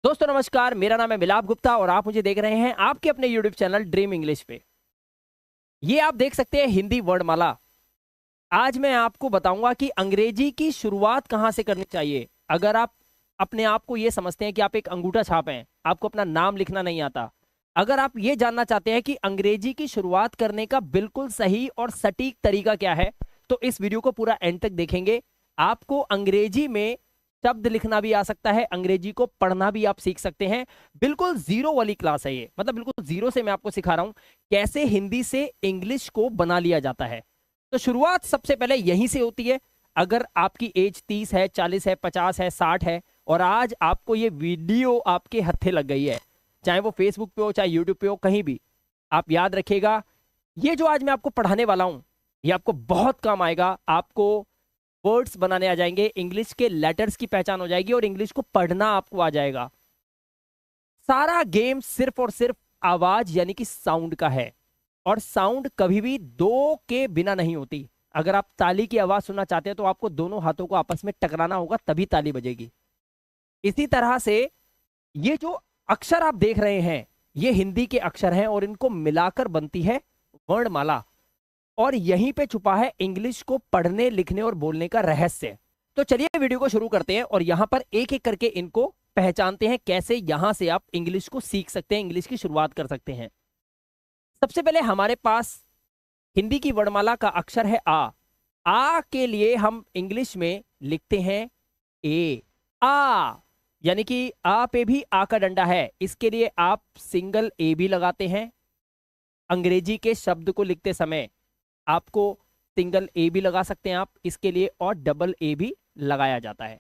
दोस्तों नमस्कार, मेरा नाम है मिलाप गुप्ता और आप मुझे देख रहे हैं आपके अपने यूट्यूब चैनल ड्रीम इंग्लिश पे। ये आप देख सकते हैं हिंदी वर्णमाला। आज मैं आपको बताऊंगा कि अंग्रेजी की शुरुआत कहां से करनी चाहिए। अगर आप अपने आप को ये समझते हैं कि आप एक अंगूठा छाप हैं, आपको अपना नाम लिखना नहीं आता, अगर आप ये जानना चाहते हैं कि अंग्रेजी की शुरुआत करने का बिल्कुल सही और सटीक तरीका क्या है, तो इस वीडियो को पूरा एंड तक देखेंगे। आपको अंग्रेजी में शब्द लिखना भी आ सकता है, अंग्रेजी को पढ़ना भी आप सीख सकते हैं। बिल्कुल जीरो वाली क्लास है ये, मतलब बिल्कुल जीरो से मैं आपको सिखा रहा हूं कैसे हिंदी से इंग्लिश को बना लिया जाता है। तो शुरुआत सबसे पहले यहीं से होती है। अगर आपकी एज 30 है, 40 है, 50 है, 60 है और आज आपको ये वीडियो आपके हत्थे लग गई है, चाहे वो फेसबुक पे हो चाहे यूट्यूब पे हो, कहीं भी, आप याद रखिएगा ये जो आज मैं आपको पढ़ाने वाला हूं ये आपको बहुत काम आएगा। आपको वर्ड्स बनाने आ जाएंगे, इंग्लिश के लेटर्स की पहचान हो जाएगी और इंग्लिश को पढ़ना आपको आ जाएगा। सारा गेम सिर्फ और सिर्फ आवाज यानी कि साउंड का है, और साउंड कभी भी दो के बिना नहीं होती। अगर आप ताली की आवाज सुनना चाहते हैं तो आपको दोनों हाथों को आपस में टकराना होगा, तभी ताली बजेगी। इसी तरह से ये जो अक्षर आप देख रहे हैं ये हिंदी के अक्षर हैं और इनको मिलाकर बनती है वर्णमाला, और यहीं पे छुपा है इंग्लिश को पढ़ने लिखने और बोलने का रहस्य। तो चलिए वीडियो को शुरू करते हैं और यहां पर एक एक करके इनको पहचानते हैं, कैसे यहां से आप इंग्लिश को सीख सकते हैं, इंग्लिश की शुरुआत कर सकते हैं। सबसे पहले हमारे पास हिंदी की वर्णमाला का अक्षर है आ। आ के लिए हम इंग्लिश में लिखते हैं ए। आ यानी कि आ पे भी आ का डंडा है, इसके लिए आप सिंगल ए भी लगाते हैं। अंग्रेजी के शब्द को लिखते समय आपको सिंगल ए भी लगा सकते हैं आप इसके लिए, और डबल ए भी लगाया जाता है।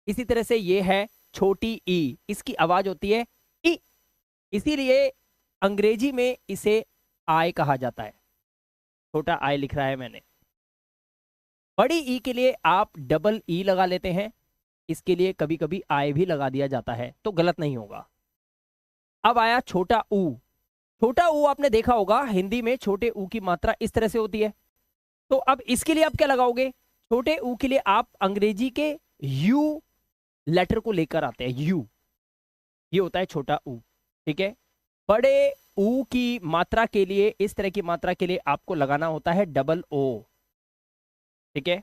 इसी तरह से ये है छोटी ई, इसकी आवाज होती है ई, इसीलिए अंग्रेजी में इसे आई कहा जाता है। छोटा आई लिख रहा है मैंने। बड़ी ई के लिए आप डबल ई लगा लेते हैं, इसके लिए कभी कभी आई भी लगा दिया जाता है, तो गलत नहीं होगा। अब आया छोटा ऊ। छोटा ऊ आपने देखा होगा हिंदी में छोटे ऊ की मात्रा इस तरह से होती है, तो अब इसके लिए आप क्या लगाओगे? छोटे ऊ के लिए आप अंग्रेजी के यू लेटर को लेकर आते हैं, यू, ये होता है छोटा ऊ। ठीक है। बड़े ऊ की मात्रा के लिए, इस तरह की मात्रा के लिए आपको लगाना होता है डबल ओ। ठीक है।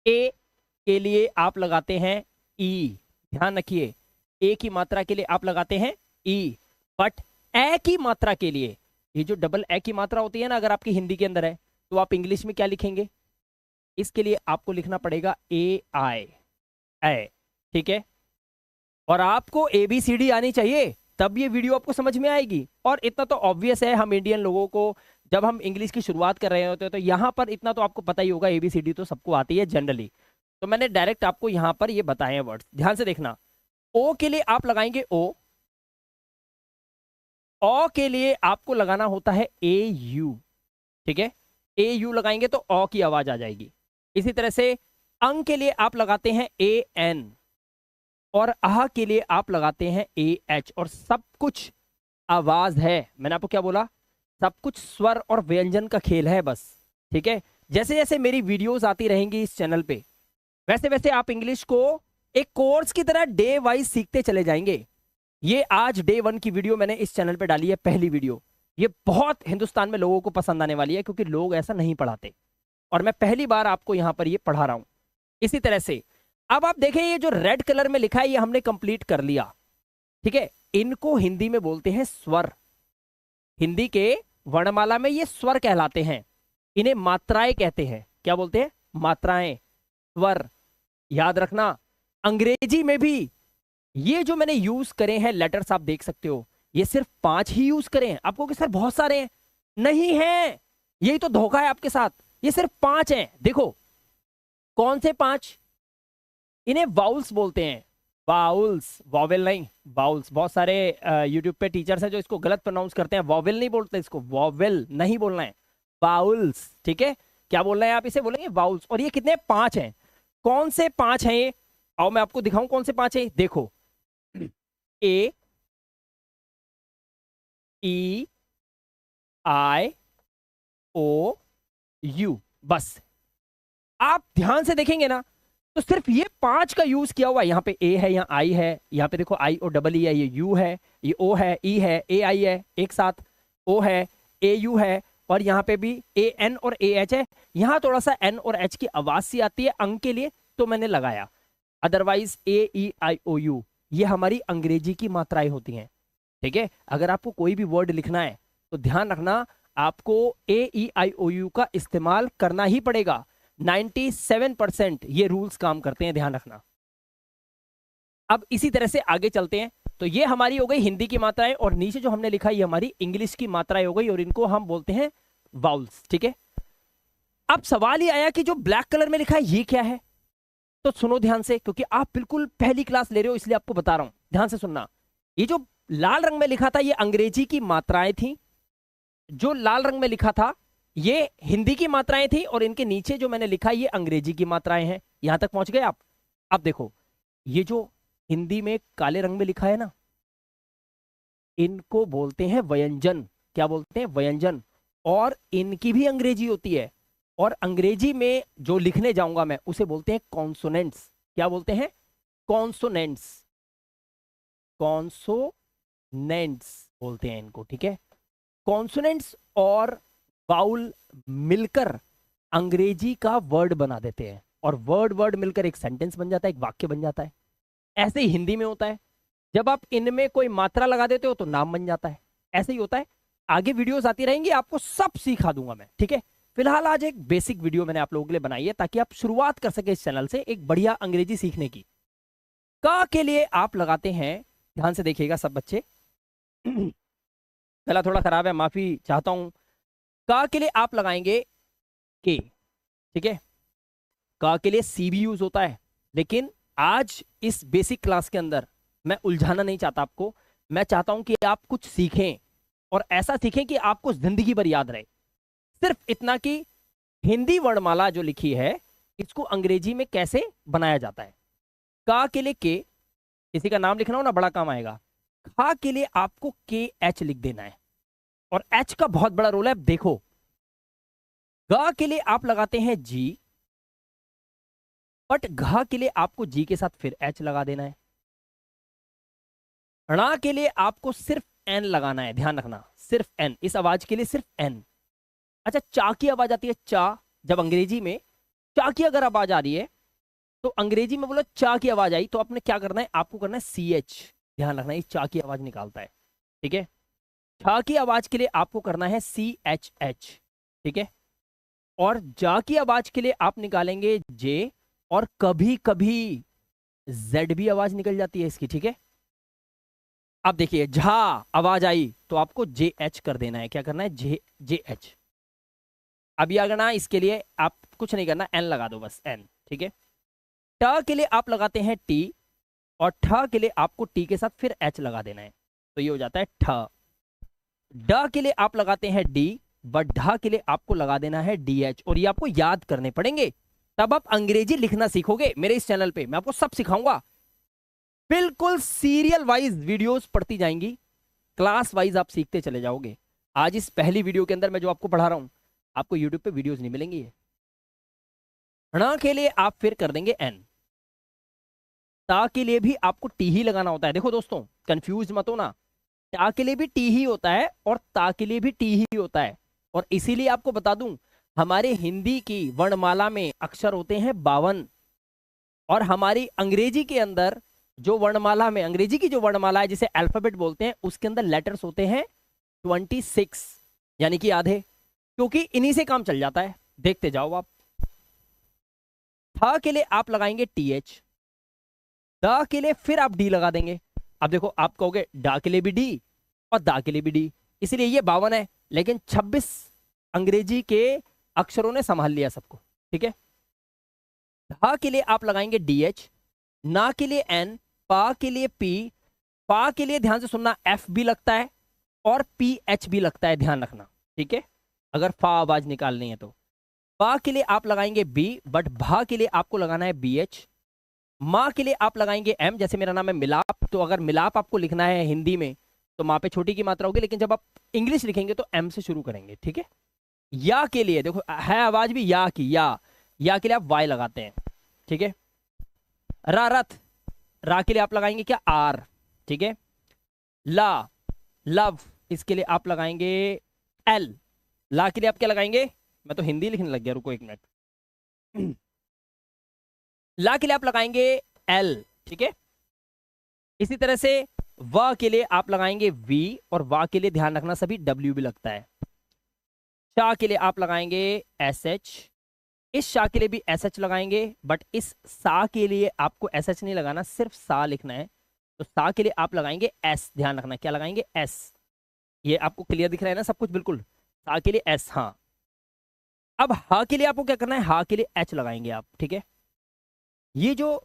ए के लिए आप लगाते हैं ई, ध्यान रखिए, ए की मात्रा के लिए आप लगाते हैं ई। बट ए की मात्रा के लिए, ये जो डबल ए की मात्रा होती है ना, अगर आपकी हिंदी के अंदर है तो आप इंग्लिश में क्या लिखेंगे? इसके लिए आपको लिखना पड़ेगा ए आई, ए। ठीक है। और आपको ABCD आनी चाहिए, तब ये वीडियो आपको समझ में आएगी। और इतना तो ऑब्वियस है, हम इंडियन लोगों को जब हम इंग्लिश की शुरुआत कर रहे होते हैं तो यहाँ पर इतना तो आपको पता ही होगा, ABCD तो सबको आती है जनरली। तो मैंने डायरेक्ट आपको यहाँ पर ये बताए हैं वर्ड्स, ध्यान से देखना। ओ के लिए आप लगाएंगे ओ के लिए आपको लगाना होता है AU। ठीक है। AU लगाएंगे तो ओ की आवाज आ जाएगी। इसी तरह से अंग के लिए आप लगाते हैं AN, और आह के लिए आप लगाते हैं AH। और सब कुछ आवाज है, मैंने आपको क्या बोला? सब कुछ स्वर और व्यंजन का खेल है बस। ठीक है। जैसे जैसे मेरी वीडियोस आती रहेंगी इस चैनल पे, वैसे वैसे आप इंग्लिश को एक कोर्स की तरह डे वाइज सीखते चले जाएंगे। ये आज डे 1 की वीडियो मैंने इस चैनल पे डाली है, पहली वीडियो। ये बहुत हिंदुस्तान में लोगों को पसंद आने वाली है, क्योंकि लोग ऐसा नहीं पढ़ाते और मैं पहली बार आपको यहां पर ये पढ़ा रहा हूं। इसी तरह से अब आप देखें, ये जो रेड कलर में लिखा है ये हमने कंप्लीट कर लिया। ठीक है। इनको हिंदी में बोलते हैं स्वर। हिंदी के वर्णमाला में ये स्वर कहलाते हैं, इन्हें मात्राएं कहते हैं। क्या बोलते हैं? मात्राएं, स्वर। याद रखना, अंग्रेजी में भी ये जो मैंने यूज करे हैं लेटर्स, आप देख सकते हो, ये सिर्फ 5 ही यूज करे हैं। आपको कि सर बहुत सारे हैं, नहीं है, यही तो धोखा है आपके साथ। ये सिर्फ 5 हैं। देखो कौन से 5? इन्हें वाउल्स बोलते हैं। वाउल्स, वॉवेल नहीं, वाउल्स। बहुत सारे यूट्यूब पे टीचर्स हैं जो इसको गलत प्रोनाउंस करते हैं, वॉवेल नहीं बोलते इसको, वॉवेल नहीं बोलना है, वाउल्स। ठीक है। क्या बोलना है? आप इसे बोलेंगे वाउल्स। और ये कितने? 5 हैं। कौन से 5 हैं ये? आओ मैं आपको दिखाऊं कौन से 5 हैं। देखो, A, E, I, O, U, बस। आप ध्यान से देखेंगे ना, तो सिर्फ ये 5 का यूज किया हुआ है। यहाँ पे ए है, यहाँ आई है, यहाँ पे देखो आई ओ डबल ई है, ये यू है, ये ओ है, ई है, ए आई है, एक साथ ओ है, ए यू है, और यहाँ पे भी ए एन और ए एच है। यहाँ थोड़ा सा एन और एच की आवाज सी आती है अंक के लिए, तो मैंने लगाया। Otherwise A E I O you ये हमारी अंग्रेजी की मात्राएं होती हैं। ठीक है, अगर आपको कोई भी वर्ड लिखना है तो ध्यान रखना आपको ए ई आई ओ यू का इस्तेमाल करना ही पड़ेगा। 97% ये रूल्स काम करते हैं, ध्यान रखना। अब इसी तरह से आगे चलते हैं। तो ये हमारी हो गई हिंदी की मात्राएं, और नीचे जो हमने लिखा ये हमारी इंग्लिश की मात्राएं हो गई, और इनको हम बोलते हैं वाउल्स। ठीक है, अब सवाल ये आया कि जो ब्लैक कलर में लिखा है ये क्या है। तो सुनो ध्यान से, क्योंकि आप बिल्कुल पहली क्लास ले रहे हो इसलिए आपको बता रहा हूं, ध्यान से सुनना। ये जो लाल रंग में लिखा था ये अंग्रेजी की मात्राएं थी, जो लाल रंग में लिखा था ये हिंदी की मात्राएं थी, और इनके नीचे जो मैंने लिखा ये अंग्रेजी की मात्राएं हैं। यहां तक पहुंच गए आप। अब देखो ये जो हिंदी में काले रंग में लिखा है ना, इनको बोलते हैं व्यंजन। क्या बोलते हैं? व्यंजन। और इनकी भी अंग्रेजी होती है, और अंग्रेजी में जो लिखने जाऊंगा मैं उसे बोलते हैं कॉन्सोनेंट्स। क्या बोलते हैं? कॉन्सोनेंट्स। कॉन्सोनेंट्स बोलते हैं इनको। ठीक है, कॉन्सोनेंट्स और वाउल मिलकर अंग्रेजी का वर्ड बना देते हैं, और वर्ड वर्ड मिलकर एक सेंटेंस बन जाता है, एक वाक्य बन जाता है। ऐसे ही हिंदी में होता है, जब आप इनमें कोई मात्रा लगा देते हो तो नाम बन जाता है। ऐसे ही होता है। आगे वीडियोस आती रहेंगी, आपको सब सिखा दूंगा मैं। ठीक है, फिलहाल आज एक बेसिक वीडियो मैंने आप लोगों के लिए बनाई है ताकि आप शुरुआत कर सके इस चैनल से एक बढ़िया अंग्रेजी सीखने की। का के लिए आप लगाते हैं, ध्यान से देखिएगा सब बच्चे, गला थोड़ा खराब है, माफी चाहता हूं। का के लिए आप लगाएंगे के। ठीक है, का के लिए सी भी यूज होता है, लेकिन आज इस बेसिक क्लास के अंदर मैं उलझाना नहीं चाहता आपको। मैं चाहता हूं कि आप कुछ सीखें, और ऐसा सीखें कि आपको जिंदगी भर याद रहे। सिर्फ इतना कि हिंदी वर्णमाला जो लिखी है इसको अंग्रेजी में कैसे बनाया जाता है। का के लिए के, किसी का नाम लिखना हो ना बड़ा काम आएगा। खा के लिए आपको के एच लिख देना है, और एच का बहुत बड़ा रोल है। देखो, गा के लिए आप लगाते हैं जी, बट घा के लिए आपको जी के साथ फिर एच लगा देना है। णा के लिए आपको सिर्फ एन लगाना है, ध्यान रखना, सिर्फ एन। इस आवाज के लिए सिर्फ एन। अच्छा, चा की आवाज आती है चा, जब अंग्रेजी में चा की अगर आवाज आ रही है तो अंग्रेजी में बोलो चा की आवाज आई तो आपने क्या करना है, आपको करना है सी एच। ध्यान रखना, ये चा की आवाज निकालता है। ठीक है, छा की आवाज के लिए आपको करना है सी एच एच। ठीक है, और जा की आवाज के लिए आप निकालेंगे जे, और कभी कभी जेड भी आवाज निकल जाती है इसकी। ठीक है, अब देखिए झा आवाज आई तो आपको जे एच कर देना है। क्या करना है? जे जे एच। अब ये अगर ना, इसके लिए आप कुछ नहीं करना, एन लगा दो बस, एन। ठीक है, ट के लिए आप लगाते हैं टी, और ठ के लिए आपको टी के साथ फिर एच लगा देना है, तो ये हो जाता है ठ। ड के लिए आप लगाते हैं डी, बट ढ के लिए आपको लगा देना है डी एच, और ये आपको याद करने पड़ेंगे, तब आप अंग्रेजी लिखना सीखोगे। मेरे इस चैनल पे मैं आपको सब सिखाऊंगा, बिल्कुल सीरियल वाइज वीडियोस पढ़ती जाएंगी, क्लास वाइज आप सीखते चले जाओगे। आज इस पहली वीडियो के अंदर मैं जो आपको पढ़ा रहा हूं, आपको यूट्यूब पे वीडियोस नहीं मिलेंगी। ण के लिए आप फिर कर देंगे एन। ता के लिए भी आपको टी ही लगाना होता है। देखो दोस्तों, कंफ्यूज मत हो ना, टा के लिए भी टी ही होता है और ता के लिए भी टी ही होता है। और इसीलिए आपको बता दूं, हमारे हिंदी की वर्णमाला में अक्षर होते हैं 52, और हमारी अंग्रेजी के अंदर जो वर्णमाला में, अंग्रेजी की जो वर्णमाला है जिसे अल्फाबेट बोलते हैं, उसके अंदर लेटर्स होते हैं 26, यानी कि आधे, क्योंकि इन्हीं से काम चल जाता है। देखते जाओ आप। था के लिए आप लगाएंगे टी एच, द के लिए फिर आप डी लगा देंगे। अब देखो, आप कहोगे डा के लिए भी डी और दा के लिए भी डी, इसलिए ये 52 है, लेकिन 26 अंग्रेजी के अक्षरों ने संभाल लिया सबको। ठीक है, धा के लिए आप लगाएंगे डी एच, ना के लिए एन, पा के लिए पी, पा के लिए ध्यान से सुनना एफ भी लगता है और पी एच भी लगता है, ध्यान रखना। ठीक है, अगर फा आवाज निकालनी है तो पा के लिए आप लगाएंगे बी, बट भा के लिए आपको लगाना है बी एच। माँ के लिए आप लगाएंगे एम, जैसे मेरा नाम है मिलाप, तो अगर मिलाप आपको लिखना है हिंदी में तो माँ पे छोटी की मात्रा होगी, लेकिन जब आप इंग्लिश लिखेंगे तो एम से शुरू करेंगे। ठीक है, या के लिए देखो है आवाज भी या की, या के लिए आप वाई लगाते हैं। ठीक है, रा रथ, रा के लिए आप लगाएंगे क्या आर, ठीक है। ला लव, इसके लिए आप लगाएंगे एल। ला के लिए आप क्या लगाएंगे, मैं तो हिंदी लिखने लग गया, रुको एक मिनट। ला के लिए आप लगाएंगे एल, ठीक है। इसी तरह से वा के लिए आप लगाएंगे वी, और वा के लिए ध्यान रखना सभी डब्ल्यू भी लगता है। शाह के लिए आप लगाएंगे एस एच, इस शाह के लिए भी एस एच लगाएंगे, बट इस सा के लिए आपको एस एच नहीं लगाना, सिर्फ सा लिखना है। तो सा के लिए आप लगाएंगे एस, ध्यान रखना क्या लगाएंगे एस। ये आपको क्लियर दिख रहा है ना सब कुछ, बिल्कुल। सा के लिए एस, हाँ। अब हा के लिए आपको क्या करना है, हा के लिए एच लगाएंगे आप, ठीक है। ये जो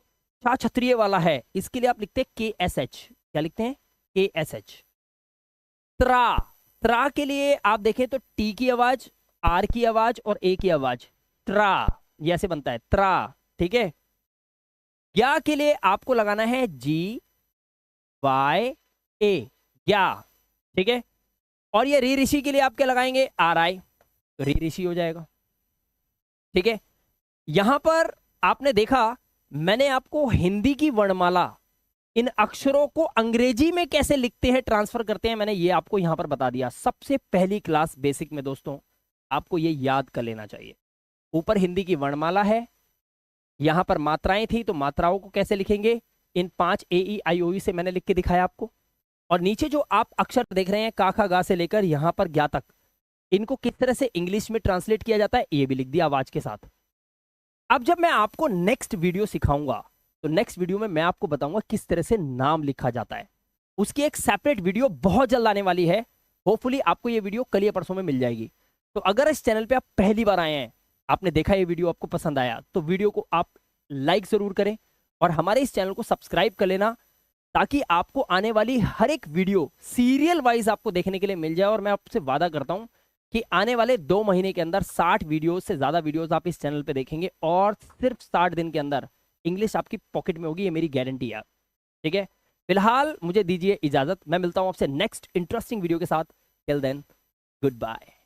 शाह क्षत्रिय वाला है, इसके लिए आप लिखते हैं के एस एच, क्या लिखते हैं के एस एच। त्रा, त्रा के लिए आप देखें तो टी की आवाज, आर की आवाज और ए की आवाज, ट्रा, ये ऐसे बनता है त्रा, ठीक है। या के लिए आपको लगाना है जी वाई ए, या, ठीक है। और ये री ऋषि के लिए आप क्या लगाएंगे आर आई, तो री ऋषि हो जाएगा, ठीक है। यहां पर आपने देखा, मैंने आपको हिंदी की वर्णमाला, इन अक्षरों को अंग्रेजी में कैसे लिखते हैं, ट्रांसफर करते हैं, मैंने ये आपको यहां पर बता दिया। सबसे पहली क्लास बेसिक में दोस्तों आपको ये याद कर लेना चाहिए। ऊपर हिंदी की वर्णमाला है, यहां पर मात्राएं थी, तो मात्राओं को कैसे लिखेंगे, इन 5 AEIOU से मैंने लिख के दिखाया आपको। और नीचे जो आप अक्षर देख रहे हैं का खा गा से लेकर यहां पर ज्ञा तक, इनको किस तरह से इंग्लिश में ट्रांसलेट किया जाता है ये भी लिख दिया आवाज के साथ। अब जब मैं आपको नेक्स्ट वीडियो सिखाऊंगा, तो नेक्स्ट वीडियो में मैं आपको बताऊंगा किस तरह से नाम लिखा जाता है। उसकी एक सेपरेट वीडियो बहुत जल्द आने वाली है, होपफुली आपको ये वीडियो कल या परसों में मिल जाएगी। तो अगर इस चैनल पे आप पहली बार आए हैं, आपने देखा ये वीडियो आपको पसंद आया, तो वीडियो को आप लाइक जरूर करें और हमारे इस चैनल को सब्सक्राइब कर लेना, ताकि आपको आने वाली हर एक वीडियो सीरियल वाइज आपको देखने के लिए मिल जाए। और मैं आपसे वादा करता हूं कि आने वाले 2 महीने के अंदर 60 वीडियोस से ज्यादा वीडियोस आप इस चैनल पे देखेंगे, और सिर्फ 60 दिन के अंदर इंग्लिश आपकी पॉकेट में होगी, ये मेरी गारंटी है, ठीक है। फिलहाल मुझे दीजिए इजाजत, मैं मिलता हूं आपसे नेक्स्ट इंटरेस्टिंग वीडियो के साथ। Till then, good bye.